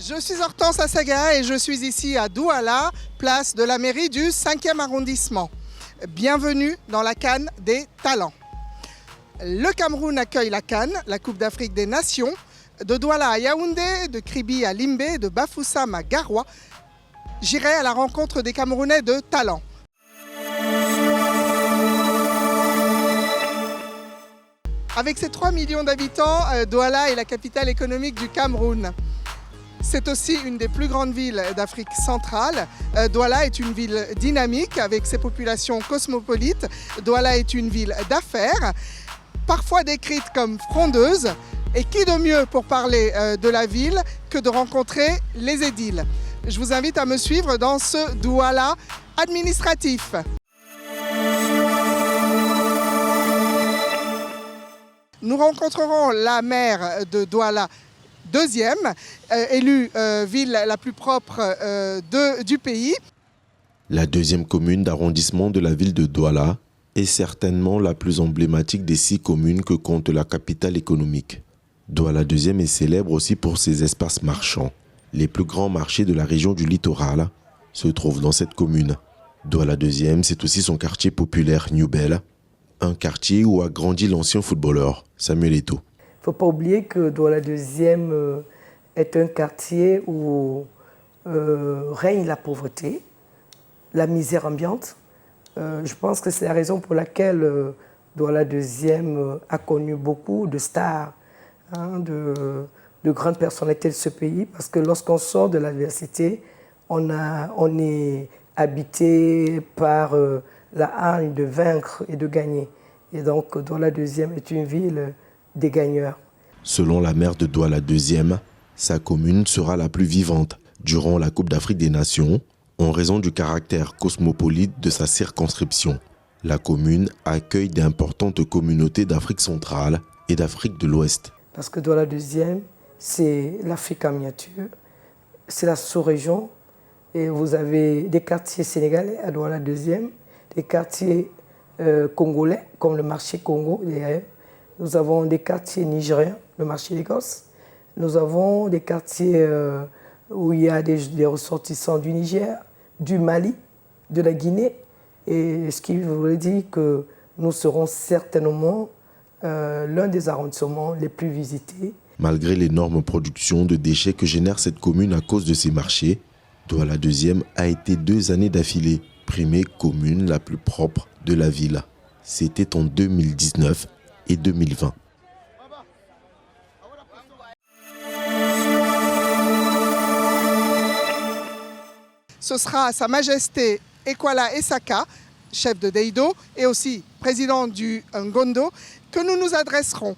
Je suis Hortense Assaga et je suis ici à Douala, place de la mairie du 5e arrondissement. Bienvenue dans la CAN des talents. Le Cameroun accueille la CAN, la Coupe d'Afrique des Nations, de Douala à Yaoundé, de Kribi à Limbe, de Bafoussam à Garoua. J'irai à la rencontre des Camerounais de talent. Avec ses 3 millions d'habitants, Douala est la capitale économique du Cameroun. C'est aussi une des plus grandes villes d'Afrique centrale. Douala est une ville dynamique avec ses populations cosmopolites. Douala est une ville d'affaires, parfois décrite comme frondeuse. Et qui de mieux pour parler de la ville que de rencontrer les édiles? Je vous invite à me suivre dans ce Douala administratif. Nous rencontrerons la maire de Douala, deuxième, élue ville la plus propre du pays. La deuxième commune d'arrondissement de la ville de Douala est certainement la plus emblématique des 6 communes que compte la capitale économique. Douala deuxième est célèbre aussi pour ses espaces marchands. Les plus grands marchés de la région du littoral se trouvent dans cette commune. Douala deuxième, c'est aussi son quartier populaire New Bell, un quartier où a grandi l'ancien footballeur Samuel Eto'o. Il ne faut pas oublier que Douala deuxième est un quartier où règne la pauvreté, la misère ambiante. Je pense que c'est la raison pour laquelle Douala deuxième a connu beaucoup de stars, de grandes personnalités de ce pays, parce que lorsqu'on sort de l'adversité, on est habité par la hargne de vaincre et de gagner. Et donc Douala deuxième est une ville des gagneurs. Selon la maire de Douala deuxième, sa commune sera la plus vivante durant la Coupe d'Afrique des Nations en raison du caractère cosmopolite de sa circonscription. La commune accueille d'importantes communautés d'Afrique centrale et d'Afrique de l'Ouest. Parce que Douala deuxième, c'est l'Afrique en miniature, c'est la sous-région. Et vous avez des quartiers sénégalais à Douala deuxième, des quartiers congolais, comme le marché Congo derrière. Nous avons des quartiers nigériens, le marché Lagos. Nous avons des quartiers où il y a des ressortissants du Niger, du Mali, de la Guinée. Et ce qui veut dire que nous serons certainement l'un des arrondissements les plus visités. Malgré l'énorme production de déchets que génère cette commune à cause de ses marchés, Douala deuxième a été 2 années d'affilée primée commune la plus propre de la ville. C'était en 2019 et 2020. Ce sera Sa Majesté Ekwala Essaka, chef de Deido et aussi président du Ngondo, que nous nous adresserons.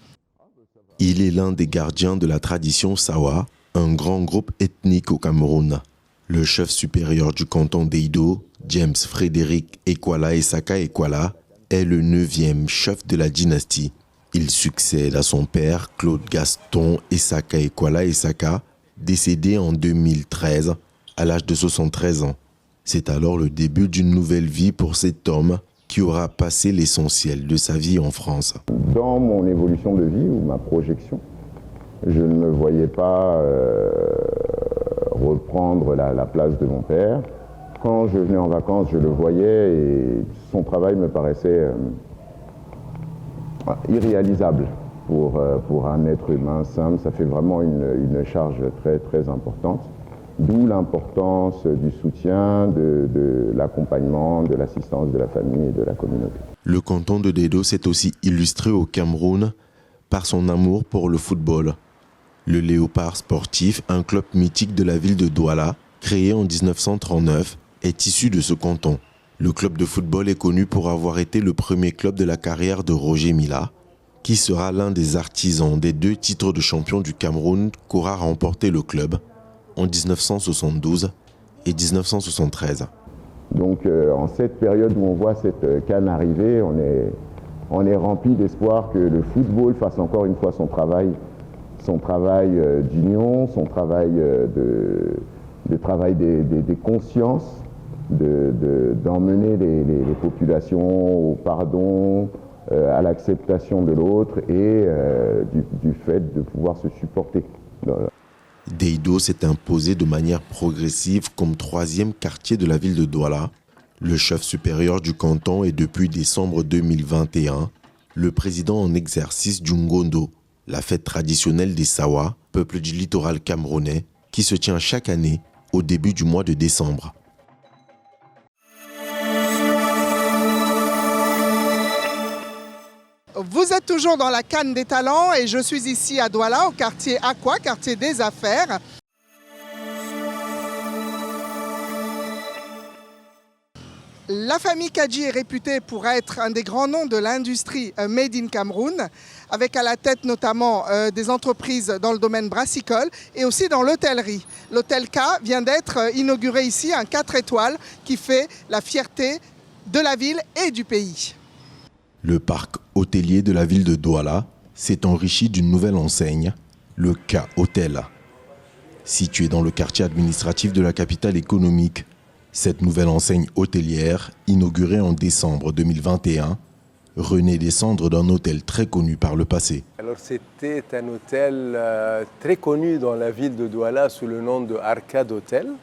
Il est l'un des gardiens de la tradition Sawa, un grand groupe ethnique au Cameroun. Le chef supérieur du canton d'Eido, James Frédéric Ekwala Essaka Ekwala, est le 9e chef de la dynastie. Il succède à son père, Claude Gaston Essaka Ekwala Essaka, décédé en 2013 à l'âge de 73 ans. C'est alors le début d'une nouvelle vie pour cet homme qui aura passé l'essentiel de sa vie en France. Dans mon évolution de vie ou ma projection, je ne me voyais pas reprendre la place de mon père. Quand je venais en vacances, je le voyais et son travail me paraissait irréalisable pour un être humain simple. Ça fait vraiment une charge très, très importante. D'où l'importance du soutien, de l'accompagnement, de l'assistance de la famille et de la communauté. Le canton de Deido s'est aussi illustré au Cameroun par son amour pour le football. Le Léopard sportif, un club mythique de la ville de Douala, créé en 1939, est issu de ce canton. Le club de football est connu pour avoir été le premier club de la carrière de Roger Mila, qui sera l'un des artisans des 2 titres de champion du Cameroun qu'aura remporté le club en 1972 et 1973. Donc en cette période où on voit cette CAN arriver, on est rempli d'espoir que le football fasse encore une fois son travail d'union, son travail de travail des consciences, d'emmener les populations au pardon, à l'acceptation de l'autre et du fait de pouvoir se supporter. Deido s'est imposé de manière progressive comme troisième quartier de la ville de Douala. Le chef supérieur du canton est depuis décembre 2021 le président en exercice du Ngondo, la fête traditionnelle des Sawa, peuple du littoral camerounais, qui se tient chaque année au début du mois de décembre. Vous êtes toujours dans la Canne des Talents et je suis ici à Douala, au quartier Aqua, quartier des affaires. La famille Kadji est réputée pour être un des grands noms de l'industrie made in Cameroun, avec à la tête notamment des entreprises dans le domaine brassicole et aussi dans l'hôtellerie. L'hôtel K vient d'être inauguré ici, un 4 étoiles qui fait la fierté de la ville et du pays. Le parc hôtelier de la ville de Douala s'est enrichi d'une nouvelle enseigne, le K Hotel. Situé dans le quartier administratif de la capitale économique, cette nouvelle enseigne hôtelière, inaugurée en décembre 2021, renaît des cendres d'un hôtel très connu par le passé. Alors c'était un hôtel très connu dans la ville de Douala sous le nom de Arcade Hotel.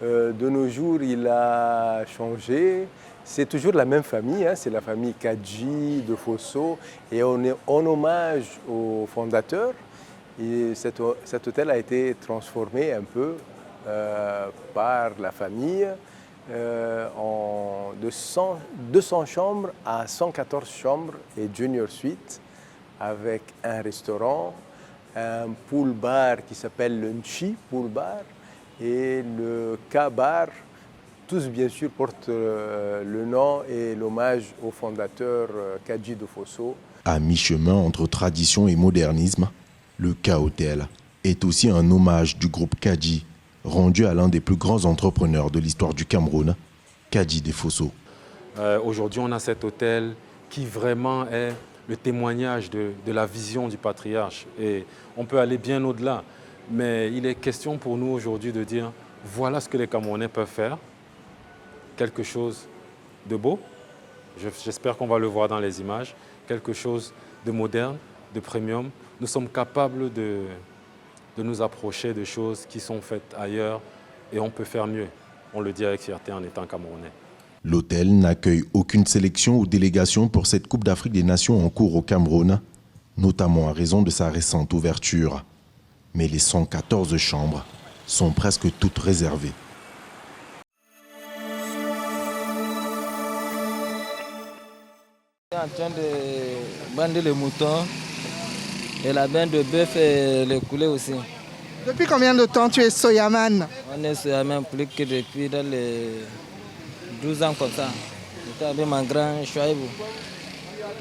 De nos jours, il a changé. C'est toujours la même famille, c'est la famille Kadji de Fosso, et on est en hommage au fondateur. Et cet hôtel a été transformé un peu par la famille de 200 chambres à 114 chambres et junior suite, avec un restaurant, un pool bar qui s'appelle le Nchi Pool Bar et le K-Bar. Tous, bien sûr, portent le nom et l'hommage au fondateur Kadji de Fosso. À mi-chemin entre tradition et modernisme, le K-Hotel est aussi un hommage du groupe Kadji, rendu à l'un des plus grands entrepreneurs de l'histoire du Cameroun, Kadji de Fosso. Aujourd'hui, on a cet hôtel qui vraiment est le témoignage de la vision du patriarche. Et on peut aller bien au-delà. Mais il est question pour nous aujourd'hui de dire, voilà ce que les Camerounais peuvent faire. Quelque chose de beau, j'espère qu'on va le voir dans les images, quelque chose de moderne, de premium. Nous sommes capables de nous approcher de choses qui sont faites ailleurs et on peut faire mieux. On le dit avec fierté en étant Camerounais. L'hôtel n'accueille aucune sélection ou délégation pour cette Coupe d'Afrique des Nations en cours au Cameroun, notamment à raison de sa récente ouverture. Mais les 114 chambres sont presque toutes réservées. En train de bander les moutons et la bande de bœuf et les coulées aussi. Depuis combien de temps tu es soyaman? On est soyaman plus que depuis dans les 12 ans comme ça. J'étais avec mon grand Chouaïbou.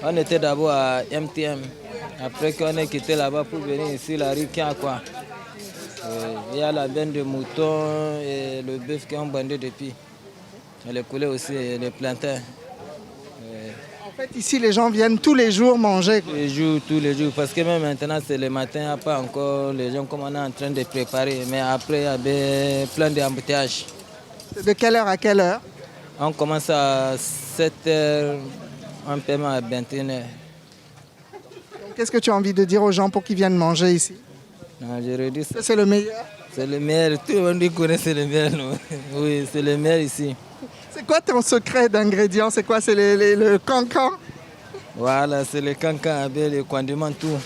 On était d'abord à MTM. Après qu'on ait quitté là-bas pour venir ici, la rue Kiakwa. Il y a la bande de moutons et le bœuf qui ont bandé depuis. Et les coulées aussi, et les plantains. En fait, ici, les gens viennent tous les jours manger. Tous les jours, parce que même maintenant, c'est le matin, il n'y a pas encore les gens comme on est en train de préparer. Mais après, il y avait plein d'embouteillages. De quelle heure à quelle heure? On commence à 7h, on permet à 21h. Qu'est-ce que tu as envie de dire aux gens pour qu'ils viennent manger ici? Non, je redis ça. C'est le meilleur? C'est le meilleur, tout le monde connaît, c'est le meilleur. Non? Oui, c'est le meilleur ici. C'est quoi ton secret d'ingrédients? C'est quoi? C'est le cancan? Voilà, c'est le cancan avec le condiment, tout.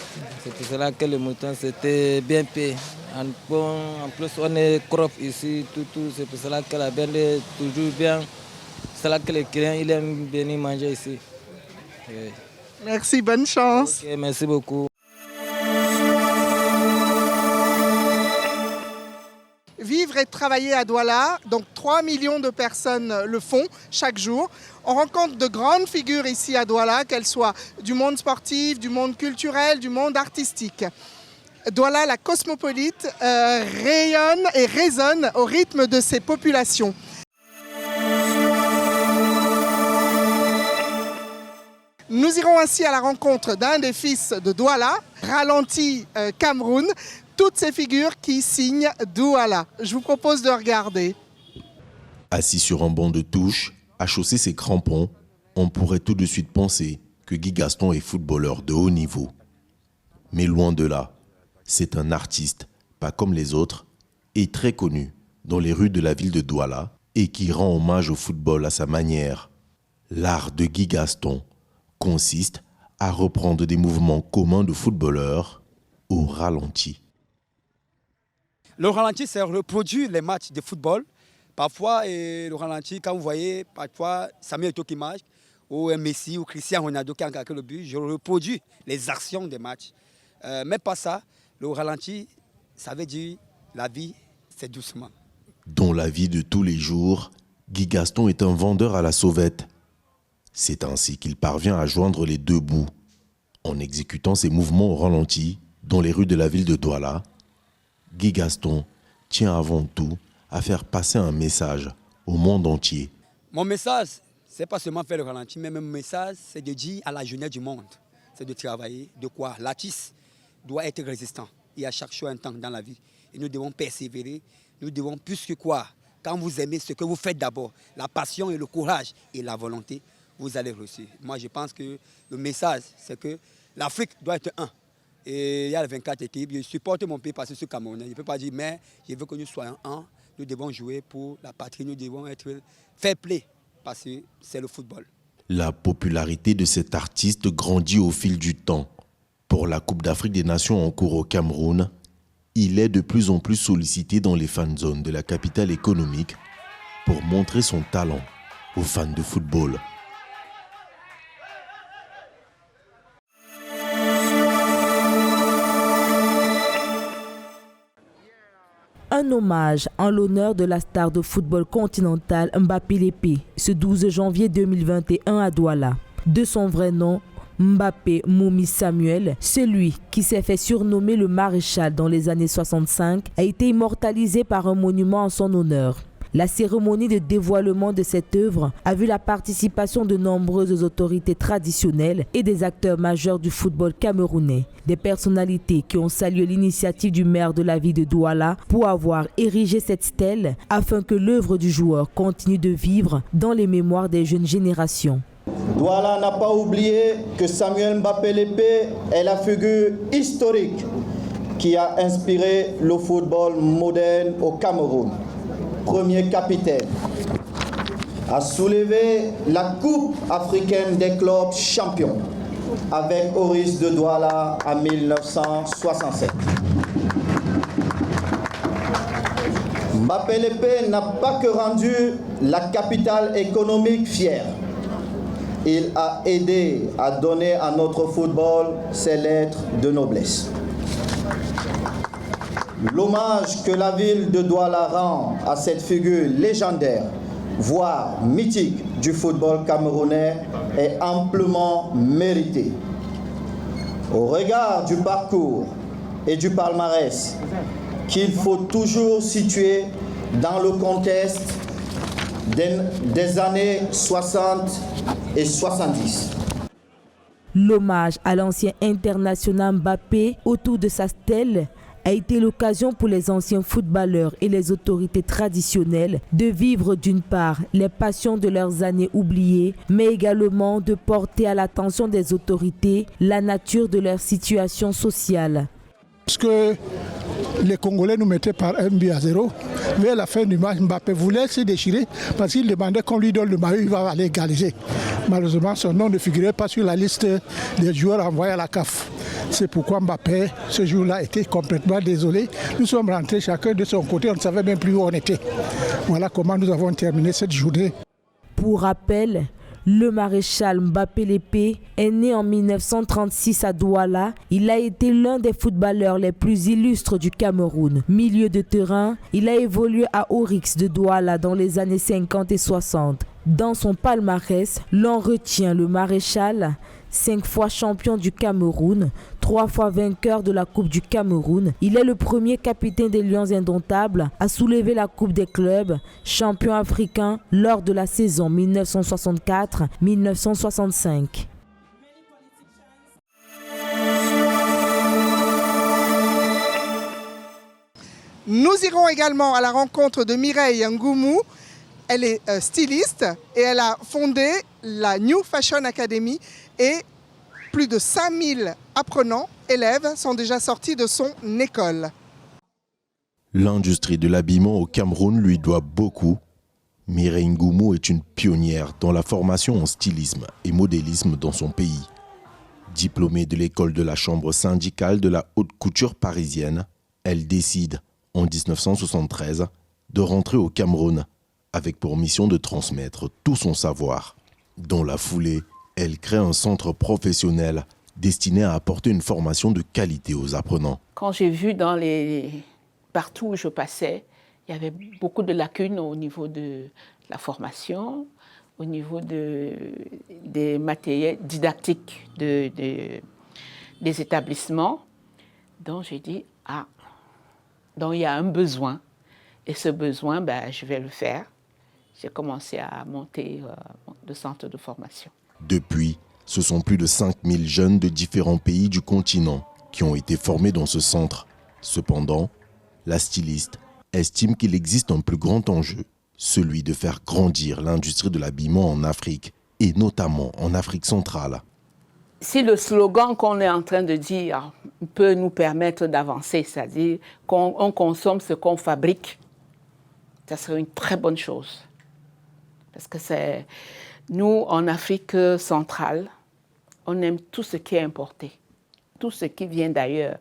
C'est pour cela que le mouton, c'était bien payé. En plus, on est crop ici, tout. C'est pour cela que la bande est toujours bien. C'est là que les clients ils aiment venir manger ici. Oui. Merci, bonne chance. Okay, merci beaucoup. Vivre et travailler à Douala, donc 3 millions de personnes le font chaque jour. On rencontre de grandes figures ici à Douala, qu'elles soient du monde sportif, du monde culturel, du monde artistique. Douala, la cosmopolite, rayonne et résonne au rythme de ses populations. Nous irons ainsi à la rencontre d'un des fils de Douala, Ralenti Cameroun, toutes ces figures qui signent Douala. Je vous propose de regarder. Assis sur un banc de touche, à chausser ses crampons, on pourrait tout de suite penser que Guy Gaston est footballeur de haut niveau. Mais loin de là, c'est un artiste pas comme les autres, est très connu dans les rues de la ville de Douala et qui rend hommage au football à sa manière. L'art de Guy Gaston consiste à reprendre des mouvements communs de footballeurs au ralenti. Le ralenti, c'est reproduire les matchs de football. Parfois, le ralenti, quand vous voyez, parfois, Samuel Eto'o qui marche, ou Messi, ou Cristiano Ronaldo qui a marqué le but, je reproduis les actions des matchs. Mais pas ça, le ralenti, ça veut dire la vie, c'est doucement. Dans la vie de tous les jours, Guy Gaston est un vendeur à la sauvette. C'est ainsi qu'il parvient à joindre les deux bouts. En exécutant ses mouvements au ralenti dans les rues de la ville de Douala, Guy Gaston tient avant tout à faire passer un message au monde entier. Mon message, ce n'est pas seulement faire le ralenti, mais mon message, c'est de dire à la jeunesse du monde, c'est de travailler, de quoi l'artiste doit être résistant. Il y a chaque chose un temps dans la vie. Et nous devons persévérer, nous devons plus que quoi. Quand vous aimez ce que vous faites d'abord, la passion et le courage et la volonté, vous allez réussir. Moi, je pense que le message, c'est que l'Afrique doit être un. Et il y a 24 équipes. Je supporte mon pays parce que je suis Camerounais. Je ne peux pas dire, mais je veux que nous soyons un. Nous devons jouer pour la patrie. Nous devons être fair play parce que c'est le football. La popularité de cet artiste grandit au fil du temps. Pour la Coupe d'Afrique des Nations en cours au Cameroun, il est de plus en plus sollicité dans les fan zones de la capitale économique pour montrer son talent aux fans de football. Un hommage en l'honneur de la star de football continental Mbappé Lépé, ce 12 janvier 2021 à Douala. De son vrai nom, Mbappé Moumi Samuel, celui qui s'est fait surnommer le maréchal dans les années 65, a été immortalisé par un monument en son honneur. La cérémonie de dévoilement de cette œuvre a vu la participation de nombreuses autorités traditionnelles et des acteurs majeurs du football camerounais. Des personnalités qui ont salué l'initiative du maire de la ville de Douala pour avoir érigé cette stèle afin que l'œuvre du joueur continue de vivre dans les mémoires des jeunes générations. Douala n'a pas oublié que Samuel Mbappé Lépé est la figure historique qui a inspiré le football moderne au Cameroun. Premier capitaine, a soulevé la Coupe africaine des clubs champions avec Oris de Douala en 1967. Mbappé Lépé n'a pas que rendu la capitale économique fière. Il a aidé à donner à notre football ses lettres de noblesse. L'hommage que la ville de Douala rend à cette figure légendaire, voire mythique du football camerounais, est amplement mérité. Au regard du parcours et du palmarès qu'il faut toujours situer dans le contexte des années 60 et 70. L'hommage à l'ancien international Mbappé autour de sa stèle a été l'occasion pour les anciens footballeurs et les autorités traditionnelles de vivre d'une part les passions de leurs années oubliées, mais également de porter à l'attention des autorités la nature de leur situation sociale. Parce que les Congolais nous mettaient par 1-0. Vers la fin du match, Mbappé voulait se déchirer parce qu'il demandait qu'on lui donne le maillot, il va aller égaliser. Malheureusement, son nom ne figurait pas sur la liste des joueurs envoyés à la CAF. C'est pourquoi Mbappé, ce jour-là, était complètement désolé. Nous sommes rentrés chacun de son côté, on ne savait même plus où on était. Voilà comment nous avons terminé cette journée. Pour rappel, le maréchal Mbappé Lépé est né en 1936 à Douala. Il a été l'un des footballeurs les plus illustres du Cameroun. Milieu de terrain, il a évolué à Oryx de Douala dans les années 50 et 60. Dans son palmarès, l'on retient le maréchal, 5 fois champion du Cameroun, 3 fois vainqueur de la Coupe du Cameroun. Il est le premier capitaine des Lions Indomptables à soulever la Coupe des clubs, champion africain lors de la saison 1964-1965. Nous irons également à la rencontre de Mireille Ngoumou. Elle est styliste et elle a fondé la New Fashion Academy et plus de 5000 apprenants, élèves sont déjà sortis de son école. L'industrie de l'habillement au Cameroun lui doit beaucoup. Mireille Ngoumou est une pionnière dans la formation en stylisme et modélisme dans son pays. Diplômée de l'école de la chambre syndicale de la haute couture parisienne, elle décide, en 1973, de rentrer au Cameroun avec pour mission de transmettre tout son savoir. Dans la foulée, elle crée un centre professionnel destiné à apporter une formation de qualité aux apprenants. Quand j'ai vu partout où je passais, il y avait beaucoup de lacunes au niveau de la formation, au niveau des matériels didactiques des établissements. Donc j'ai dit, donc il y a un besoin. Et ce besoin, je vais le faire. J'ai commencé à monter le centre de formation. Depuis, ce sont plus de 5000 jeunes de différents pays du continent qui ont été formés dans ce centre. Cependant, la styliste estime qu'il existe un plus grand enjeu, celui de faire grandir l'industrie de l'habillement en Afrique, et notamment en Afrique centrale. Si le slogan qu'on est en train de dire peut nous permettre d'avancer, c'est-à-dire qu'on consomme ce qu'on fabrique, ça serait une très bonne chose. Parce que nous, en Afrique centrale, on aime tout ce qui est importé, tout ce qui vient d'ailleurs.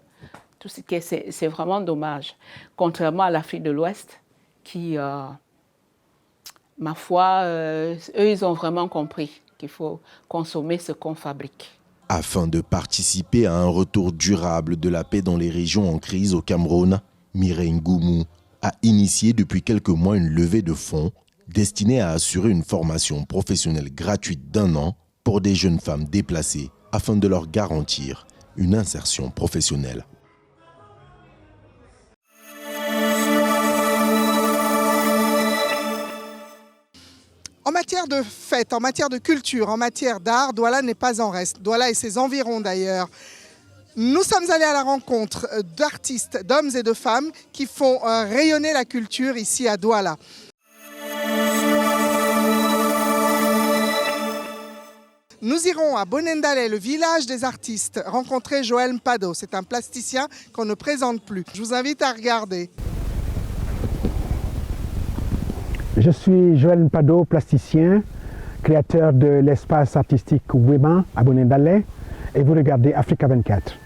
C'est vraiment dommage. Contrairement à l'Afrique de l'Ouest, qui, ma foi, eux, ils ont vraiment compris qu'il faut consommer ce qu'on fabrique. Afin de participer à un retour durable de la paix dans les régions en crise au Cameroun, Mireille Ngoumou a initié depuis quelques mois une levée de fonds destinée à assurer une formation professionnelle gratuite d'1 an pour des jeunes femmes déplacées afin de leur garantir une insertion professionnelle. En matière de fête, en matière de culture, en matière d'art, Douala n'est pas en reste. Douala et ses environs d'ailleurs. Nous sommes allés à la rencontre d'artistes, d'hommes et de femmes qui font rayonner la culture ici à Douala. Nous irons à Bonendalé, le village des artistes, rencontrer Joël Mpado. C'est un plasticien qu'on ne présente plus. Je vous invite à regarder. Je suis Joël Mpado, plasticien, créateur de l'espace artistique Wema à Bonendalé, et vous regardez Africa 24.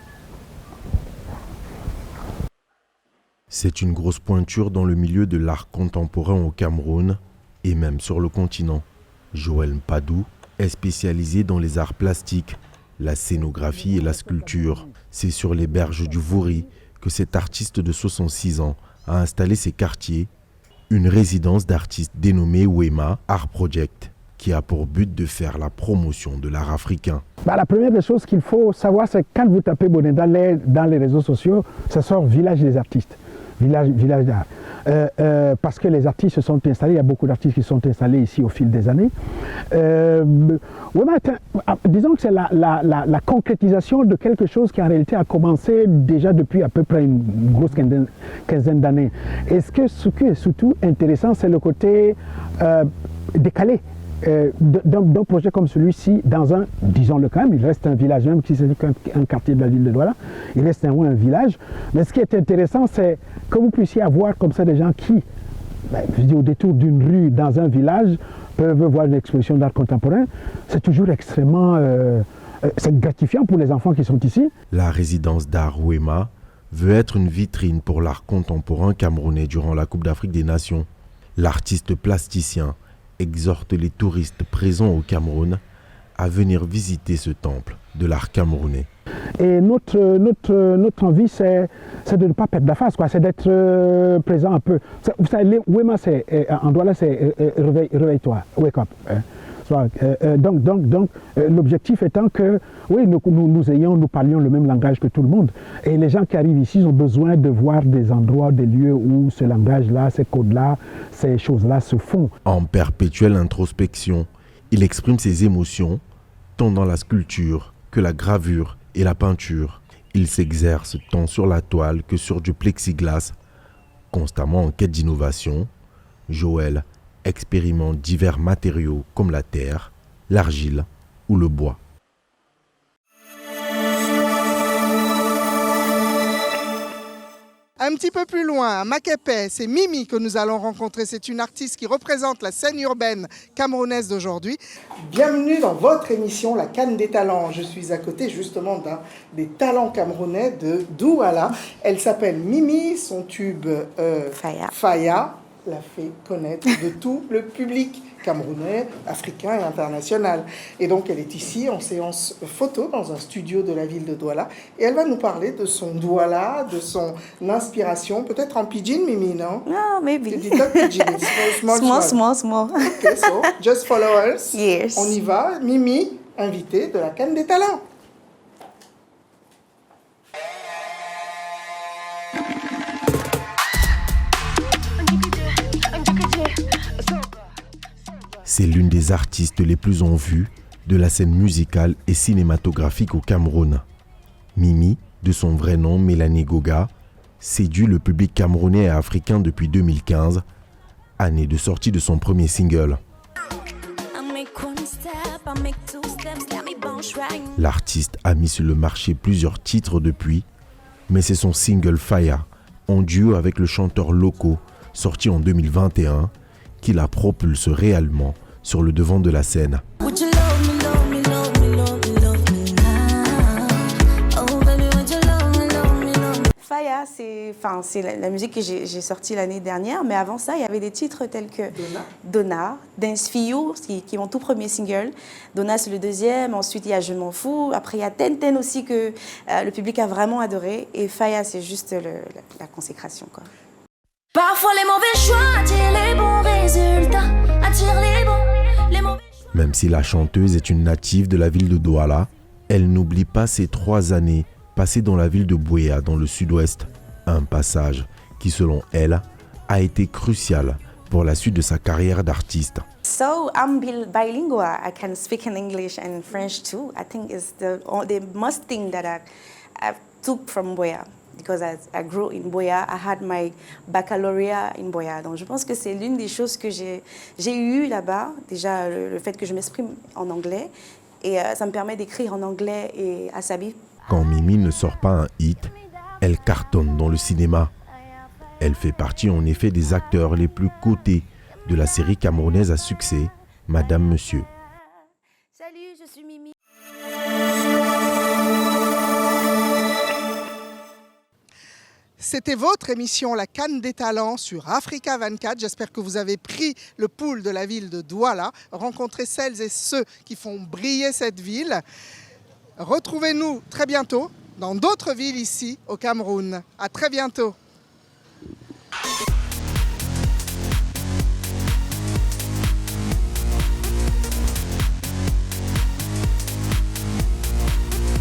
C'est une grosse pointure dans le milieu de l'art contemporain au Cameroun et même sur le continent. Joël Mpado est spécialisé dans les arts plastiques, la scénographie et la sculpture. C'est sur les berges du Vouri que cet artiste de 66 ans a installé ses quartiers, une résidence d'artistes dénommée Wema Art Project, qui a pour but de faire la promotion de l'art africain. La première des choses qu'il faut savoir, c'est que quand vous tapez Bonendalé dans les réseaux sociaux, ça sort village des artistes, village d'art. Parce que les artistes se sont installés, il y a beaucoup d'artistes qui sont installés ici au fil des années. Disons que c'est la concrétisation de quelque chose qui en réalité a commencé déjà depuis à peu près une grosse quinzaine d'années. Et ce qui est surtout intéressant, c'est le côté décalé d'un projet comme celui-ci dans un, disons-le quand même, il reste un village, même si c'est un quartier de la ville de Douala, il reste un village. Mais ce qui est intéressant, c'est que vous puissiez avoir comme ça des gens qui, au détour d'une rue dans un village, peuvent voir une exposition d'art contemporain. C'est toujours extrêmement c'est gratifiant pour les enfants qui sont ici. La résidence d'art Wema veut être une vitrine pour l'art contemporain camerounais durant la Coupe d'Afrique des Nations. L'artiste plasticien exhorte les touristes présents au Cameroun à venir visiter ce temple de l'art camerounais. Et notre envie, c'est de ne pas perdre la face, c'est d'être présent un peu. Vous savez, Wema, en Douala, c'est réveille-toi, wake up. Donc l'objectif étant que oui, nous parlions le même langage que tout le monde. Et les gens qui arrivent ici ont besoin de voir des endroits, des lieux où ce langage-là, ces codes-là, ces choses-là se font. En perpétuelle introspection, il exprime ses émotions, tant dans la sculpture que la gravure et la peinture. Il s'exerce tant sur la toile que sur du plexiglas. Constamment en quête d'innovation, Joël expérimente divers matériaux comme la terre, l'argile ou le bois. Un petit peu plus loin, à Maképé, c'est Mimi que nous allons rencontrer. C'est une artiste qui représente la scène urbaine camerounaise d'aujourd'hui. Bienvenue dans votre émission La Canne des Talents. Je suis à côté justement d'un des talents camerounais de Douala. Elle s'appelle Mimi, son tube Faya l'a fait connaître de tout le public camerounais, africain et international. Et donc elle est ici en séance photo dans un studio de la ville de Douala et elle va nous parler de son Douala, de son inspiration, peut-être en pidgin, Mimi, non? No, maybe. Did you talk pidgin? Small. Okay, so just follow us. Yes. On y va. Mimi, invitée de la Canne des Talents. C'est l'une des artistes les plus en vue de la scène musicale et cinématographique au Cameroun. Mimi, de son vrai nom Mélanie Goga, séduit le public camerounais et africain depuis 2015, année de sortie de son premier single. L'artiste a mis sur le marché plusieurs titres depuis, mais c'est son single Faya, en duo avec le chanteur Loco, sorti en 2021, qui la propulse réellement sur le devant de la scène. Faya, c'est la musique que j'ai sortie l'année dernière, mais avant ça, il y avait des titres tels que Donna, Dance Fio, qui est mon tout premier single. Donna, c'est le deuxième. Ensuite, il y a Je m'en fous. Après, il y a Ten aussi que le public a vraiment adoré. Et Faya, c'est juste la consécration, quoi. Parfois les mauvais choix attirent les bons résultats, attirent les mauvais. Même si la chanteuse est une native de la ville de Douala, elle n'oublie pas ses 3 années passées dans la ville de Buea, dans le sud-ouest. Un passage qui, selon elle, a été crucial pour la suite de sa carrière d'artiste. So I'm bilingual. I can speak in English and French too. I think it's the most thing that I took from Buea. Because I grew in Buea, I had my baccalauréat in Buea. Donc je pense que c'est l'une des choses que j'ai eues là-bas. Déjà le fait que je m'exprime en anglais et ça me permet d'écrire en anglais et à Sabi. Quand Mimi ne sort pas un hit, elle cartonne dans le cinéma. Elle fait partie en effet des acteurs les plus cotés de la série camerounaise à succès, Madame Monsieur. Salut, je suis Mimi. C'était votre émission La Canne des Talents sur Africa 24. J'espère que vous avez pris le pouls de la ville de Douala, rencontré celles et ceux qui font briller cette ville. Retrouvez-nous très bientôt dans d'autres villes ici au Cameroun. À très bientôt.